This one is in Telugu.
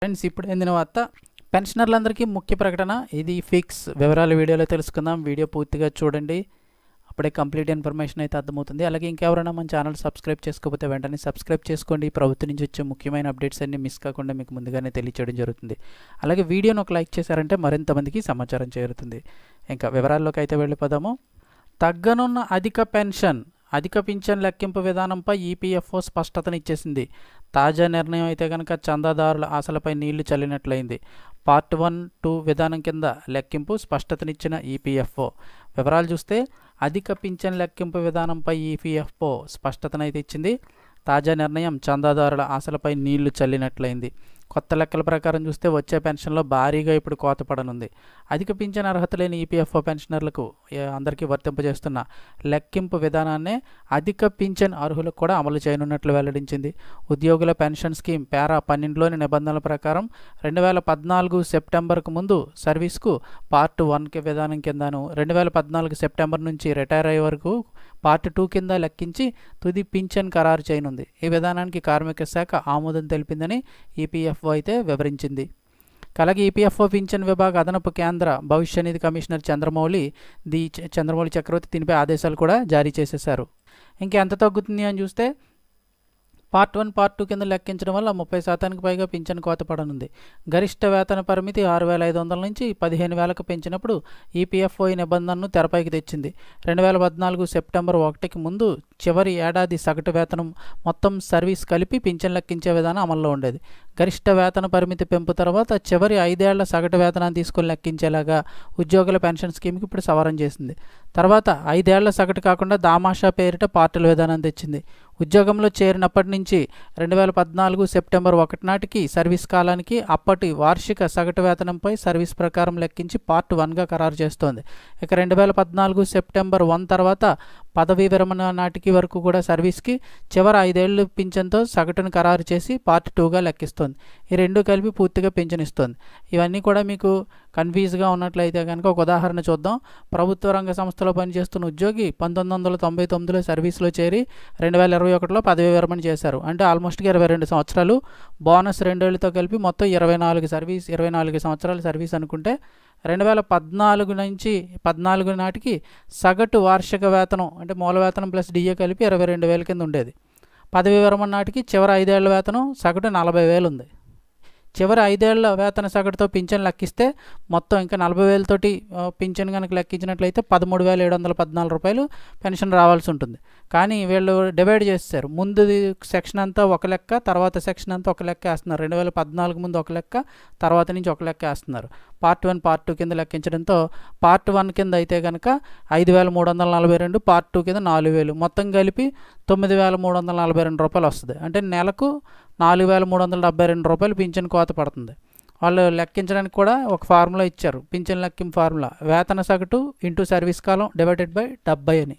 ఫ్రెండ్స్, ఇప్పుడు అందిన వార్త పెన్షనర్లందరికీ ముఖ్య ప్రకటన. ఇది ఫిక్స్ వివరాలు వీడియోలో తెలుసుకుందాం. వీడియో పూర్తిగా చూడండి, అప్పుడే కంప్లీట్ ఇన్ఫర్మేషన్ అయితే అర్థమవుతుంది. అలాగే ఇంకెవరైనా మన ఛానల్ సబ్స్క్రైబ్ చేసుకోకపోతే వెంటనే సబ్స్క్రైబ్ చేసుకోండి. ప్రభుత్వం నుంచి వచ్చే ముఖ్యమైన అప్డేట్స్ అన్ని మిస్ కాకుండా మీకు ముందుగానే తెలియచేయడం జరుగుతుంది. అలాగే వీడియోను ఒక లైక్ చేశారంటే మరింత మందికి సమాచారం చేరుతుంది. ఇంకా వివరాల్లోకి అయితే వెళ్ళిపోదాము. తగ్గనున్న అధిక పింఛన్ లెక్కింపు విధానంపై ఈపీఎఫ్ఓ స్పష్టతనిచ్చేసింది. తాజా నిర్ణయం అయితే కనుక చందాదారుల ఆశలపై నీళ్లు చల్లినట్లయింది. పార్ట్ 1, 2 విధానం కింద లెక్కింపు స్పష్టతనిచ్చిన ఈపీఎఫ్ఓ వివరాలు చూస్తే అధిక పింఛన్ లెక్కింపు విధానంపై ఈపీఎఫ్ఓ స్పష్టతనైతే ఇచ్చింది. తాజా నిర్ణయం చందాదారుల ఆశలపై నీళ్లు చల్లినట్లయింది. కొత్త లెక్కల ప్రకారం చూస్తే వచ్చే పెన్షన్లో భారీగా ఇప్పుడు కోత పడనుంది. అధిక పింఛన్ అర్హత లేని ఈపీఎఫ్ఓ పెన్షనర్లకు అందరికీ వర్తింపజేస్తున్న లెక్కింపు విధానాన్నే అధిక పింఛన్ అర్హులకు కూడా అమలు చేయనున్నట్లు వెల్లడించింది. ఉద్యోగుల పెన్షన్ స్కీమ్ పారా 12లోని నిబంధనల ప్రకారం 2014 సెప్టెంబర్కు ముందు సర్వీస్కు పార్ట్ 1 విధానం కిందను 2014 సెప్టెంబర్ నుంచి రిటైర్ అయ్యే వరకు పార్ట్ 2 కింద లెక్కించి తుది పింఛన్ ఖరారు చేయనుంది. ఈ విధానానికి కార్మిక శాఖ ఆమోదం తెలిపిందని ఈపీఎఫ్ఓ అయితే వివరించింది. అలాగే ఈపీఎఫ్ఓ పింఛన్ విభాగ అదనపు కేంద్ర భవిష్య నిధి కమిషనర్ చంద్రమౌళి చక్రవర్తి దీనిపై ఆదేశాలు కూడా జారీ చేసేశారు. ఇంకెంత తగ్గుతుంది అని చూస్తే పార్ట్ 1, పార్ట్ 2 కింద లెక్కించడం వల్ల 30% పైగా పింఛన్ కోత పడనుంది. గరిష్ట వేతన పరిమితి 6,500 నుంచి 15,000కు పెంచినప్పుడు ఈపీఎఫ్ఓ ఈ నిబంధనను తెరపైకి తెచ్చింది. 2014 సెప్టెంబర్ 1కి ముందు చివరి ఏడాది సగటు వేతనం మొత్తం సర్వీస్ కలిపి పింఛన్ లెక్కించే విధానం అమల్లో ఉండేది. గరిష్ట వేతన పరిమితి పెంపు తర్వాత చివరి 5 ఏళ్ల సగటు వేతనాన్ని తీసుకొని లెక్కించేలాగా ఉద్యోగుల పెన్షన్ స్కీమ్కి ఇప్పుడు సవరణ చేసింది. తర్వాత 5 ఏళ్ల సగటు కాకుండా దామాషా పేరిట పార్టుల విధానం తెచ్చింది. ఉద్యోగంలో చేరినప్పటి నుంచి 2014 సెప్టెంబర్ 1 నాటికి సర్వీస్ కాలానికి అప్పటి వార్షిక సగటు వేతనంపై సర్వీస్ ప్రకారం లెక్కించి పార్ట్ 1గా ఖరారు చేస్తోంది. ఇక 2014 సెప్టెంబర్ 1 తర్వాత పదవీ విరమణ నాటికి వరకు కూడా సర్వీస్కి చివరి 5 ఏళ్ళు పింఛన్తో సగటును ఖరారు చేసి పార్ట్ 2గా లెక్కిస్తోంది. ఈ రెండు కలిపి పూర్తిగా పింఛన్ ఇస్తుంది. ఇవన్నీ కూడా మీకు కన్ఫ్యూజ్గా ఉన్నట్లయితే కనుక ఒక ఉదాహరణ చూద్దాం. ప్రభుత్వ రంగ సంస్థలో పనిచేస్తున్న ఉద్యోగి 1999లో సర్వీస్లో చేరి 2021లో పదవీ విరమణ చేశారు. అంటే ఆల్మోస్ట్గా 22 సంవత్సరాలు, బోనస్ 2 ఏళ్ళతో కలిపి మొత్తం 24 సంవత్సరాల సర్వీస్ అనుకుంటే 2014 నుంచి 14 నాటికి సగటు వార్షిక వేతనం అంటే మూల వేతనం ప్లస్ డిఏ కలిపి 22,000 కింద ఉండేది. పదవీ విరమణ నాటికి చివరి 5 ఏళ్ల వేతనం సగటు 40,000 ఉంది. చివరి 5 ఏళ్ల వేతన సగటుతో పింఛన్ లెక్కిస్తే మొత్తం ఇంకా 40,000 తోటి పింఛన్ కనుక లెక్కించినట్లయితే 13,714 రూపాయలు పెన్షన్ రావాల్సి ఉంటుంది. కానీ వీళ్ళు డివైడ్ చేస్తారు. ముందు సెక్షన్ అంతా ఒక లెక్క, తర్వాత సెక్షన్ అంతా ఒక లెక్క వేస్తున్నారు. 2014 ముందు ఒక లెక్క, తర్వాత నుంచి ఒక లెక్క వేస్తున్నారు. పార్ట్ 1, పార్ట్ 2 కింద లెక్కించడంతో పార్ట్ 1 కింద అయితే కనుక 5,342, పార్ట్ 2 కింద 4,000, మొత్తం కలిపి 9,342 రూపాయలు వస్తుంది. అంటే నెలకు 4,372 రూపాయలు పింఛన్ కోత పడుతుంది. వాళ్ళు లెక్కించడానికి కూడా ఒక ఫార్ములా ఇచ్చారు, పింఛన్ లెక్కింపు ఫార్ములా, వేతన సగటు into service column divided by 70 అని.